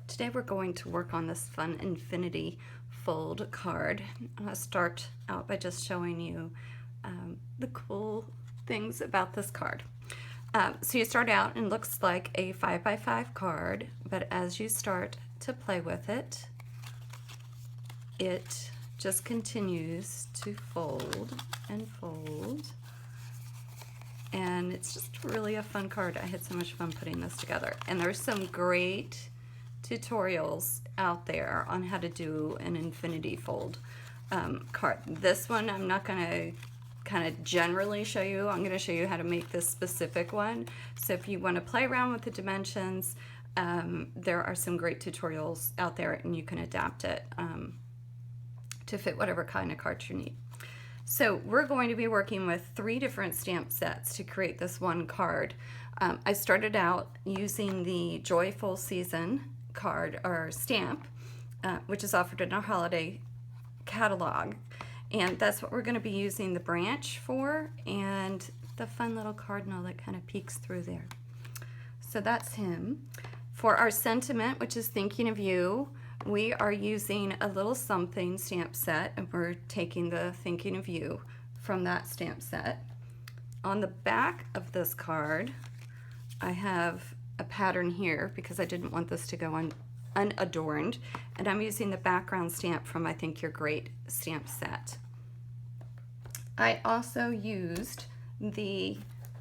Today we're going to work on this fun infinity fold card. I'll start out by just showing you the cool things about this card. So you start out and it looks like a 5x5 card, but as you start to play with it, it just continues to fold and fold. And it's just really a fun card. I had so much fun putting this together. And there's some great tutorials out there on how to do an infinity fold card. This one I'm not going to kind of generally show you. I'm going to show you how to make this specific one. So if you want to play around with the dimensions, there are some great tutorials out there and you can adapt it to fit whatever kind of card you need. So we're going to be working with 3 different stamp sets to create this one card. I started out using the Joyful Season card or stamp, which is offered in our holiday catalog. And that's what we're going to be using the branch for, and the fun little cardinal that kind of peeks through there. So that's him. For our sentiment, which is thinking of you, we are using a little something stamp set, and we're taking the thinking of you from that stamp set. On the back of this card, I have a pattern here because I didn't want this to go unadorned, and I'm using the background stamp from I Think You're Great stamp set. I also used the,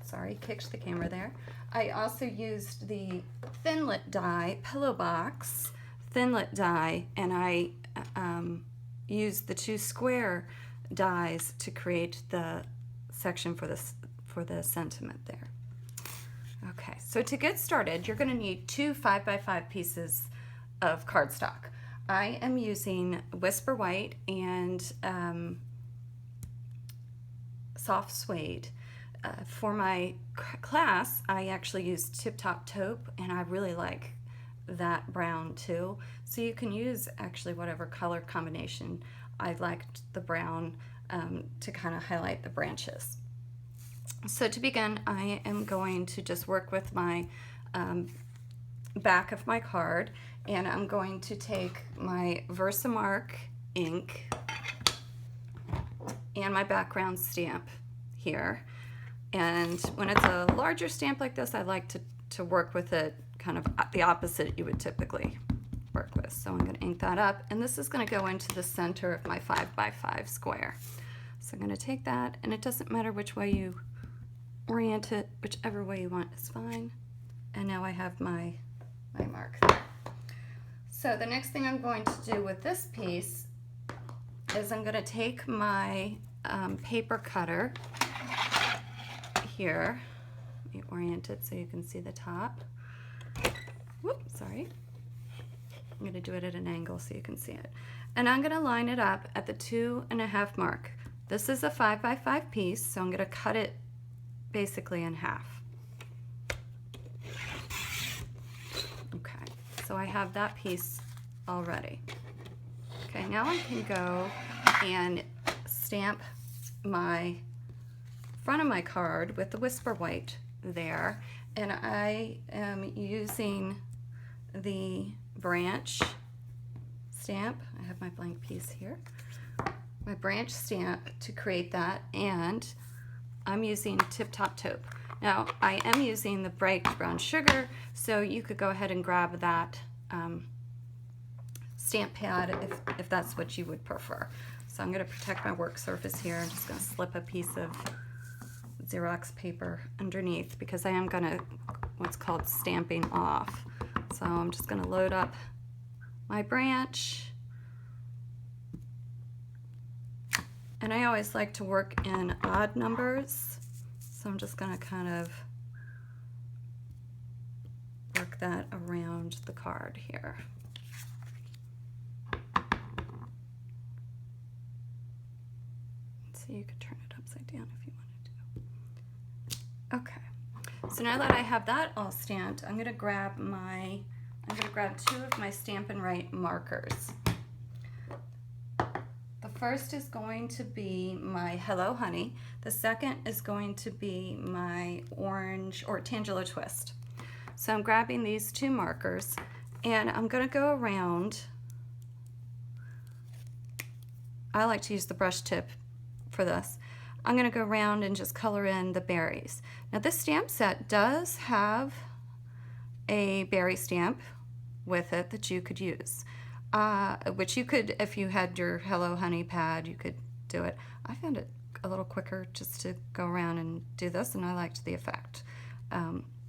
sorry, kicked the camera there. I also used the Thinlit die pillow box Thinlit die, and I used the 2 square dies to create the section for the sentiment there. Okay, so to get started, you're going to need 2 5x5 pieces of cardstock. I am using Whisper White and soft suede. For my class, I actually used Tip Top Taupe, and I really like that brown too. So you can use actually whatever color combination. I liked the brown to kind of highlight the branches. So to begin, I am going to just work with my back of my card, and I'm going to take my Versamark ink and my background stamp here. And when it's a larger stamp like this, I like to work with it kind of the opposite you would typically work with. So I'm going to ink that up, and this is going to go into the center of my 5x5 square. So I'm going to take that, and it doesn't matter which way you orient it, whichever way you want is fine. And now I have my mark there. So the next thing I'm going to do with this piece is I'm going to take my paper cutter here. Let me orient it so you can see the top. Whoops, sorry. I'm going to do it at an angle so you can see it. And I'm going to line it up at the 2.5 mark. This is a 5x5 piece, so I'm going to cut it basically in half. Okay, so I have that piece already. Okay, now I can go and stamp my front of my card with the Whisper White there, and I am using the branch stamp. I have my blank piece here. My branch stamp to create that, and I'm using Tip Top Taupe. Now I am using the bright brown sugar, so you could go ahead and grab that stamp pad if that's what you would prefer. So I'm going to protect my work surface here. I'm just going to slip a piece of Xerox paper underneath because I am going to what's called stamping off. So I'm just going to load up my branch. And I always like to work in odd numbers, so I'm just going to kind of work that around the card here. So you could turn it upside down if you wanted to. Okay, so now that I have that all stamped, I'm going to grab 2 of my Stampin' Right markers. First is going to be my Hello Honey. The second is going to be my orange or Tangelo Twist. So I'm grabbing these 2 markers And I'm going to go around. I like to use the brush tip for this. I'm going to go around and just color in the berries. Now this stamp set does have a berry stamp with it that you could use, which you could, if you had your Hello Honey pad, you could do it. I found it a little quicker just to go around and do this, and I liked the effect.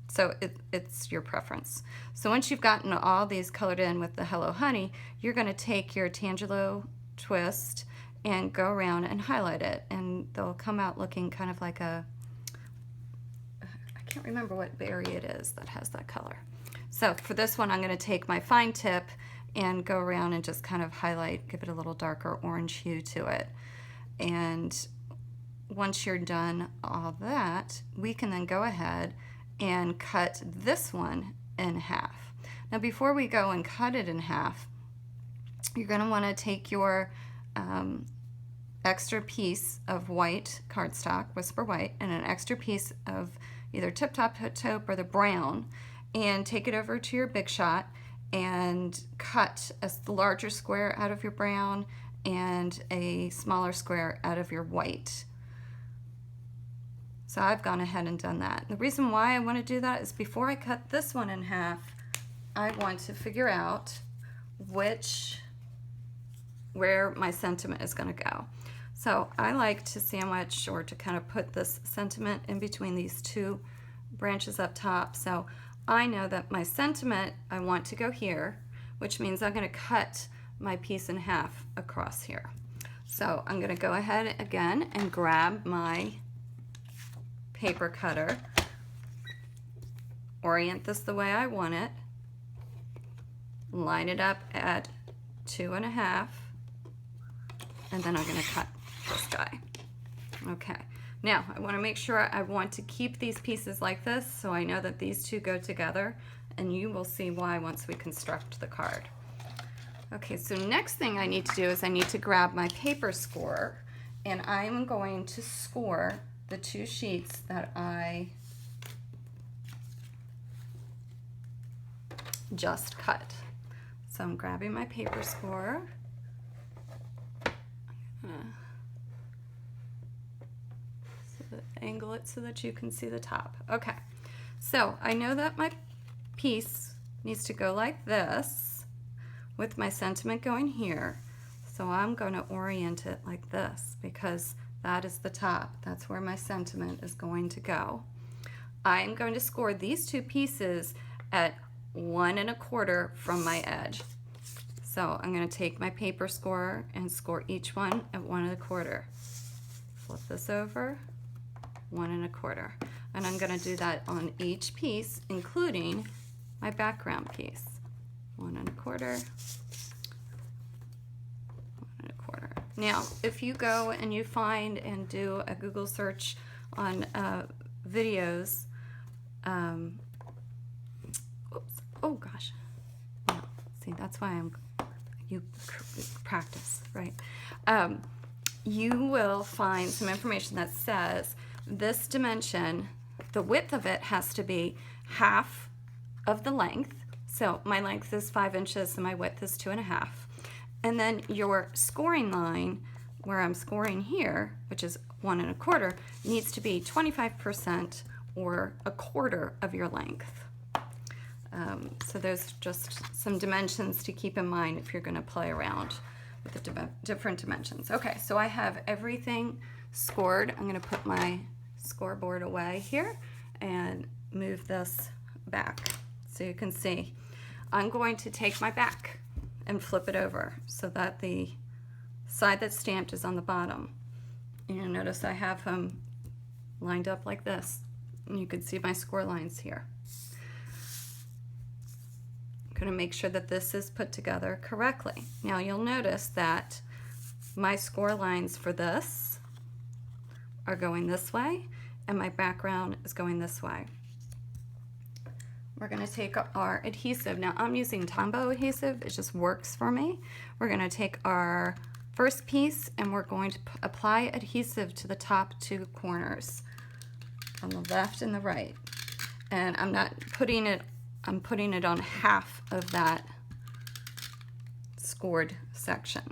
So it's your preference. So once you've gotten all these colored in with the Hello Honey, you're going to take your Tangelo twist and go around and highlight it, and they'll come out looking kind of like a, I can't remember what berry it is that has that color. So for this one, I'm going to take my fine tip and go around and just kind of highlight, give it a little darker orange hue to it. And once you're done all that, we can then go ahead and cut this one in half. Now before we go and cut it in half, you're going to want to take your extra piece of white cardstock, Whisper White, and an extra piece of either Tip Top Taupe or the brown, and take it over to your Big Shot and cut the larger square out of your brown and a smaller square out of your white. So I've gone ahead and done that. The reason why I want to do that is before I cut this one in half, I want to figure out where my sentiment is going to go. So I like to sandwich, or to kind of put this sentiment in between these two branches up top. So I know that my sentiment, I want to go here, which means I'm going to cut my piece in half across here. So I'm going to go ahead again and grab my paper cutter, orient this the way I want it, line it up at 2.5, and then I'm going to cut this guy. Okay, now I want to make sure I want to keep these pieces like this, so I know that these two go together, and you will see why once we construct the card. Okay, so next thing I need to do is I need to grab my paper scorer, and I'm going to score the two sheets that I just cut. So I'm grabbing my paper scorer. Angle it so that you can see the top. Okay, so I know that my piece needs to go like this with my sentiment going here. So I'm going to orient it like this because that is the top. That's where my sentiment is going to go. I'm going to score these two pieces at 1 1/4 from my edge. So I'm going to take my paper scorer and score each one at 1 1/4. Flip this over, 1 1/4. And I'm going to do that on each piece, including my background piece. 1 1/4, 1 1/4. Now, if you go and you find and do a Google search on videos, oops, oh gosh, no, see, that's why you practice, right? You will find some information that says this dimension, the width of it has to be half of the length. So my length is 5 inches and my width is 2.5. And then your scoring line, where I'm scoring here, which is 1 1/4, needs to be 25% or 1/4 of your length. So there's just some dimensions to keep in mind if you're going to play around with the different dimensions. Okay, so I have everything scored. I'm going to put my scoreboard away here and move this back so you can see. I'm going to take my back and flip it over so that the side that's stamped is on the bottom. And you'll notice I have them lined up like this, and you can see my score lines here. I'm going to make sure that this is put together correctly. Now you'll notice that my score lines for this are going this way, and my background is going this way. We're going to take our adhesive. Now I'm using Tombow adhesive, it just works for me. We're going to take our first piece and we're going to apply adhesive to the top two corners on the left and the right. And I'm not putting it I'm putting it on half of that scored section.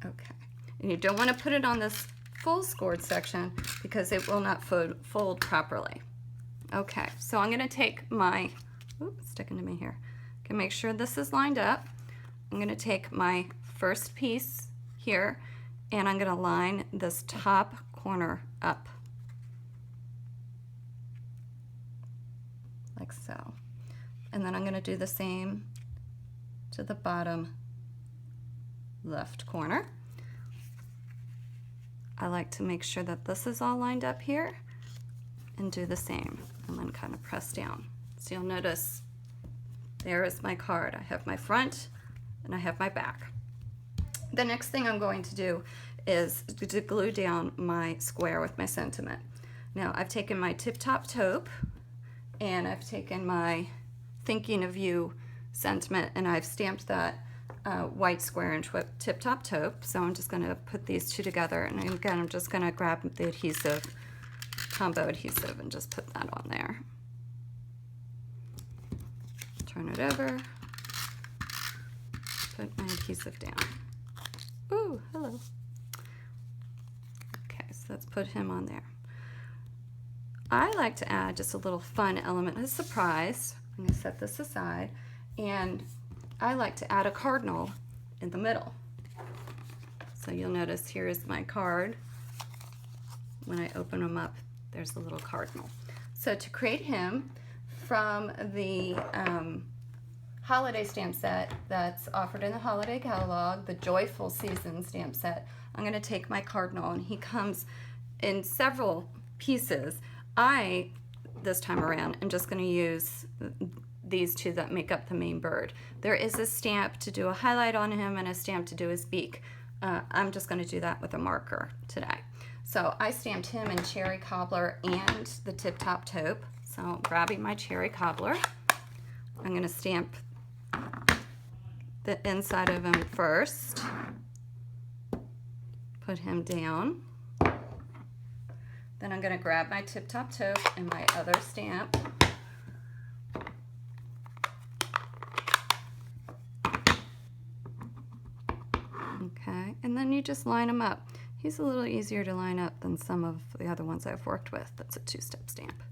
Okay, and you don't want to put it on this full scored section because it will not fold properly. Okay, so I'm going to take my, oops, sticking to me here. Okay, make sure this is lined up. I'm going to take my first piece here and I'm going to line this top corner up like so. And then I'm going to do the same to the bottom left corner. I like to make sure that this is all lined up here and do the same and then kind of press down. So you'll notice there is my card. I have my front and I have my back. The next thing I'm going to do is to glue down my square with my sentiment. Now I've taken my Tip Top Taupe and I've taken my Thinking of You sentiment and I've stamped that white square in Tip Top Taupe. So I'm just going to put these two together, and again I'm just going to grab the adhesive, combo adhesive, and just put that on there. Turn it over, put my adhesive down. Ooh, hello. Okay, so let's put him on there. I like to add just a little fun element, a surprise. I'm going to set this aside, and I like to add a cardinal in the middle. So you'll notice here is my card. When I open them up, there's a little cardinal. So to create him from the holiday stamp set that's offered in the holiday catalog, the Joyful Season stamp set, I'm going to take my cardinal, and he comes in several pieces. This time around, I'm just going to use these two that make up the main bird. There is a stamp to do a highlight on him and a stamp to do his beak. I'm just going to do that with a marker today. So I stamped him in Cherry Cobbler and the Tip Top Taupe. So grabbing my Cherry Cobbler, I'm going to stamp the inside of him first, put him down. Then I'm going to grab my Tip Top Taupe and my other stamp. Okay, and then you just line them up. He's a little easier to line up than some of the other ones I've worked with. That's a two-step stamp.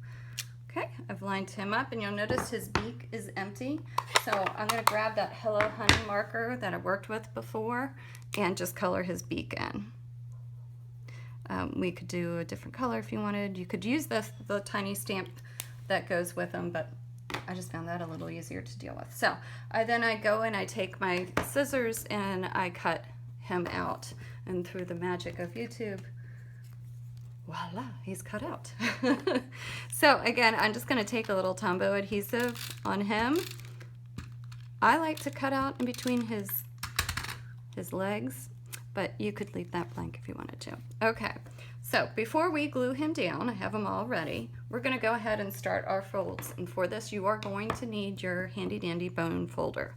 Okay, I've lined him up, and you'll notice his beak is empty. So I'm going to grab that Hello Honey marker that I worked with before and just color his beak in. We could do a different color if you wanted. You could use the tiny stamp that goes with them, but I just found that a little easier to deal with. So then I go and I take my scissors and I cut him out. And through the magic of YouTube, voila, he's cut out. So again, I'm just going to take a little Tombow adhesive on him. I like to cut out in between his legs, but you could leave that blank if you wanted to. Okay, so before we glue him down, I have them all ready. We're going to go ahead and start our folds. And for this, you are going to need your handy dandy bone folder.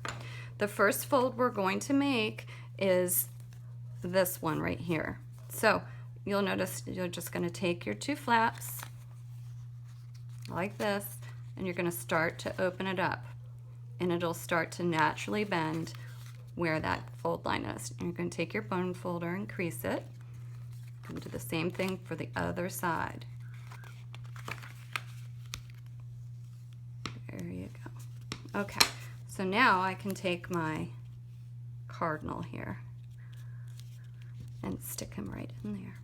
The first fold we're going to make is this one right here. So you'll notice you're just going to take your two flaps like this, and you're going to start to open it up, and it'll start to naturally bend where that fold line is. And you're going to take your bone folder and crease it. And do the same thing for the other side. There you go. Okay, so now I can take my cardinal here and stick him right in there.